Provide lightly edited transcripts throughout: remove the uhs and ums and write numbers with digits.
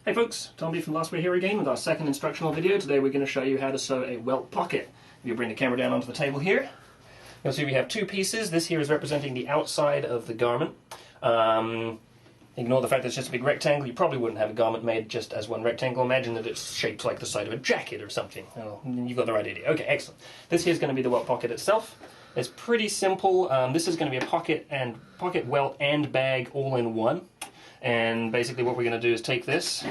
Hey folks, Tom B from LastReelCinema here again with our second instructional video. Today we're going to show you how to sew a welt pocket. If you bring the camera down onto the table here, you'll see we have two pieces. This here is representing the outside of the garment. Ignore the fact that it's just a big rectangle. You probably wouldn't have a garment made just as one rectangle. Imagine that it's shaped like the side of a jacket or something. Well, you've got the right idea. Okay, excellent. This here is going to be the welt pocket itself. It's pretty simple. This is going to be a pocket, welt, and bag all in one. And basically what we're going to do is take this,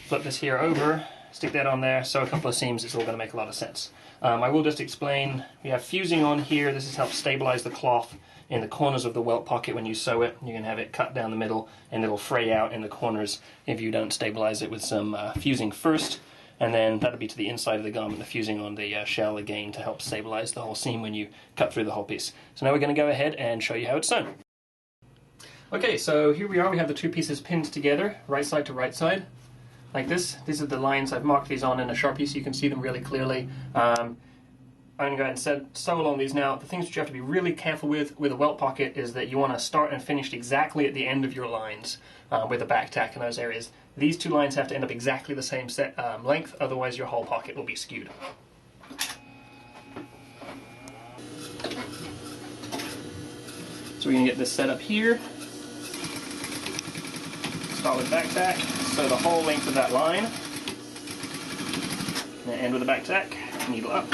flip this here over, stick that on there, sew a couple of seams. It's all going to make a lot of sense. I will just explain, we have fusing on here. This has helped stabilize the cloth in the corners of the welt pocket when you sew it. You can have it cut down the middle and it'll fray out in the corners if you don't stabilize it with some fusing first. And then that'll be to the inside of the garment, the fusing on the shell again to help stabilize the whole seam when you cut through the whole piece. So now we're going to go ahead and show you how it's sewn. Okay, so here we are. We have the two pieces pinned together, right side to right side, like this. These are the lines. I've marked these on in a Sharpie so you can see them really clearly. I'm going to go ahead and sew along these now. The things that you have to be really careful with a welt pocket is that you want to start and finish exactly at the end of your lines with the back tack in those areas. These two lines have to end up exactly the same length, otherwise your whole pocket will be skewed. So we're going to get this set up here. Start with back tack, sew the whole length of that line, and end with the back tack, needle up.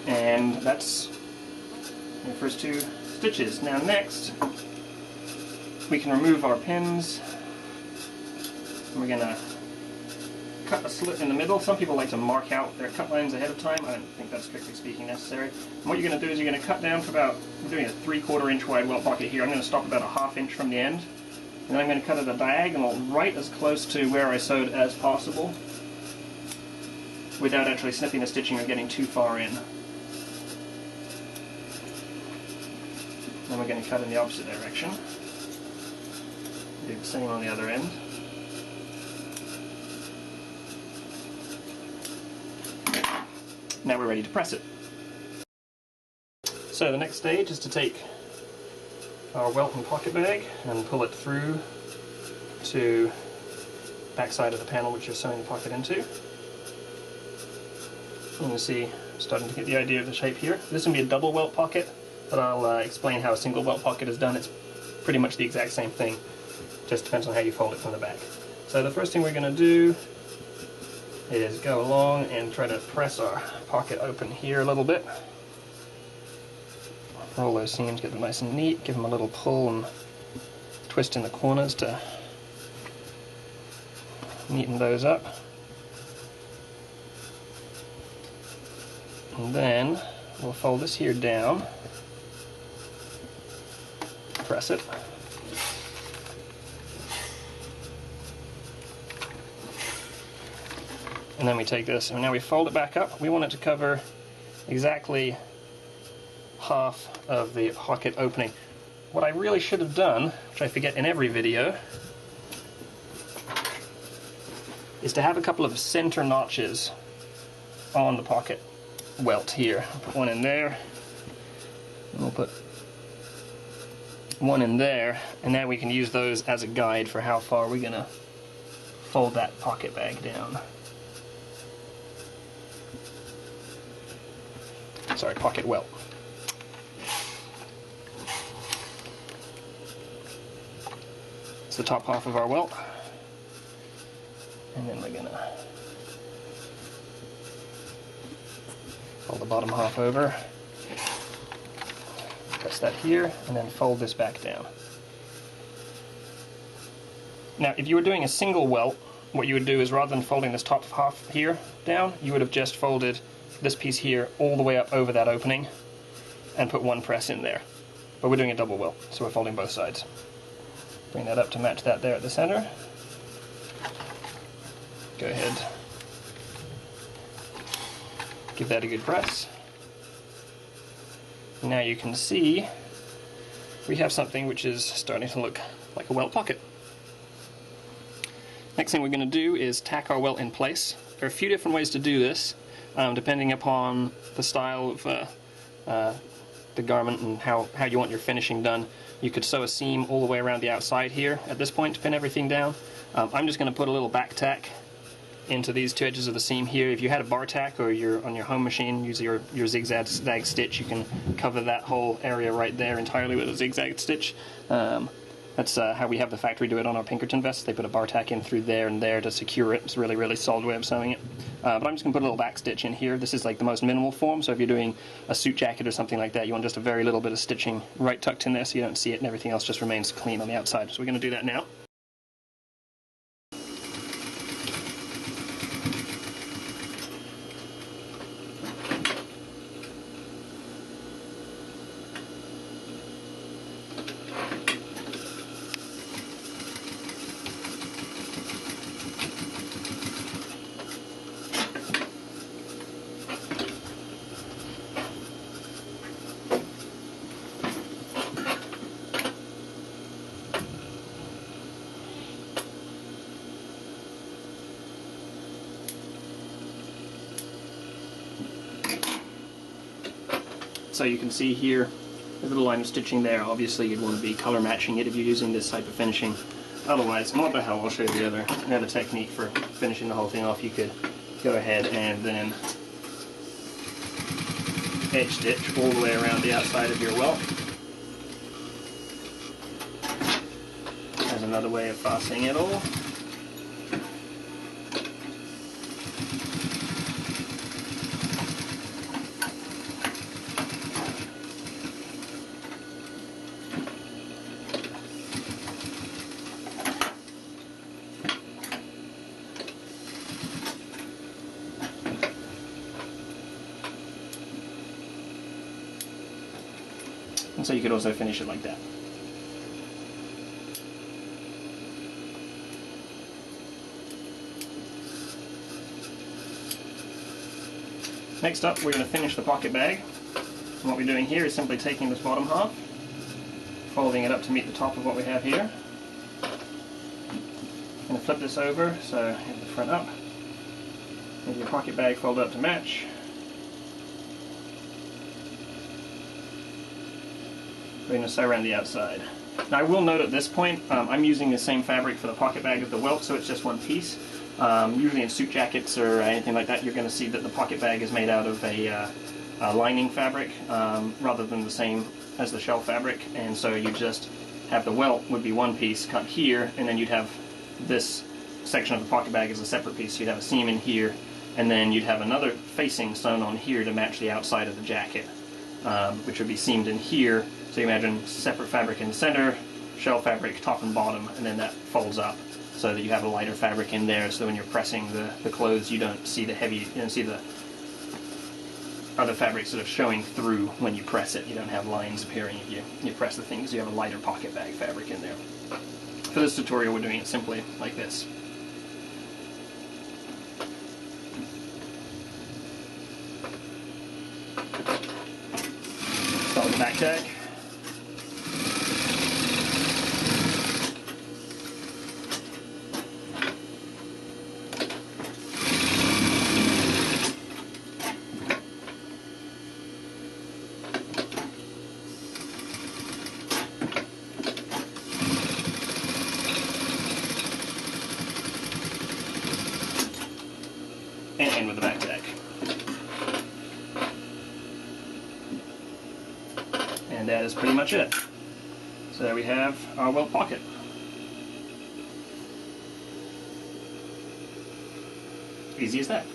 And that's the first two stitches. Now next, we can remove our pins. We're going to cut a slit in the middle. Some people like to mark out their cut lines ahead of time. I don't think that's strictly speaking necessary. And what you're going to do is you're going to cut down for about, I'm doing a 3/4 inch wide welt pocket here. I'm going to stop about a 1/2 inch from the end. And then I'm going to cut at a diagonal right as close to where I sewed as possible without actually snipping the stitching or getting too far in. Then we're going to cut in the opposite direction. Do the same on the other end. Now we're ready to press it. So the next stage is to take our welt and pocket bag and pull it through to the back side of the panel which you're sewing the pocket into. You can see I'm starting to get the idea of the shape here. This is going to be a double welt pocket, but I'll explain how a single welt pocket is done. It's pretty much the exact same thing. Just depends on how you fold it from the back. So the first thing we're going to do is go along and try to press our pocket open here a little bit. Roll those seams, get them nice and neat, give them a little pull and twist in the corners to neaten those up. And then we'll fold this here down, press it. And then we take this and now we fold it back up. We want it to cover exactly half of the pocket opening. What I really should have done, which I forget in every video, is to have a couple of center notches on the pocket welt here. I'll put one in there, and we'll put one in there, and now we can use those as a guide for how far we're going to fold that pocket bag down. Sorry, pocket welt. It's the top half of our welt, and then we're going to fold the bottom half over, press that here, and then fold this back down. Now, if you were doing a single welt, what you would do is rather than folding this top half here down, you would have just folded this piece here all the way up over that opening and put one press in there. But we're doing a double welt, so we're folding both sides. Bring that up to match that there at the center. Go ahead, give that a good press. Now you can see we have something which is starting to look like a welt pocket. Next thing we're going to do is tack our welt in place. There are a few different ways to do this, depending upon the style of the garment and how you want your finishing done. You could sew a seam all the way around the outside here at this point to pin everything down. I'm just going to put a little back tack into these two edges of the seam here. If you had a bar tack or you're on your home machine, use your zigzag stitch, you can cover that whole area right there entirely with a zigzag stitch. That's how we have the factory do it on our Pinkerton vests. They put a bar tack in through there and there to secure it. It's a really, really solid way of sewing it. But I'm just going to put a little back stitch in here. This is like the most minimal form, so if you're doing a suit jacket or something like that, you want just a very little bit of stitching right tucked in there so you don't see it and everything else just remains clean on the outside. So we're going to do that now. So you can see here, the little line of stitching there. Obviously you'd want to be color matching it if you're using this type of finishing. Otherwise, what the hell, I'll show you another technique for finishing the whole thing off. You could go ahead and then edge stitch all the way around the outside of your welt. There's another way of fastening it all. And so you could also finish it like that. Next up, we're going to finish the pocket bag. And what we're doing here is simply taking this bottom half, folding it up to meet the top of what we have here. I'm going to flip this over, so have the front up. Have your pocket bag folded up to match. We're going to sew around the outside. Now I will note at this point, I'm using the same fabric for the pocket bag as the welt, so it's just one piece. Usually in suit jackets or anything like that, you're going to see that the pocket bag is made out of a lining fabric rather than the same as the shell fabric, and so you just have the welt would be one piece cut here, and then you'd have this section of the pocket bag as a separate piece. You'd have a seam in here, and then you'd have another facing sewn on here to match the outside of the jacket, which would be seamed in here. So you imagine separate fabric in the center, shell fabric top and bottom, and then that folds up so that you have a lighter fabric in there, so when you're pressing the clothes you don't see the heavy, you don't see the other fabric sort of showing through when you press it. You don't have lines appearing if you press the things. You have a lighter pocket bag fabric in there. For this tutorial we're doing it simply like this. Start with the back tag. And end with the back tag. And that is pretty much it. So there we have our welt pocket. Easy as that.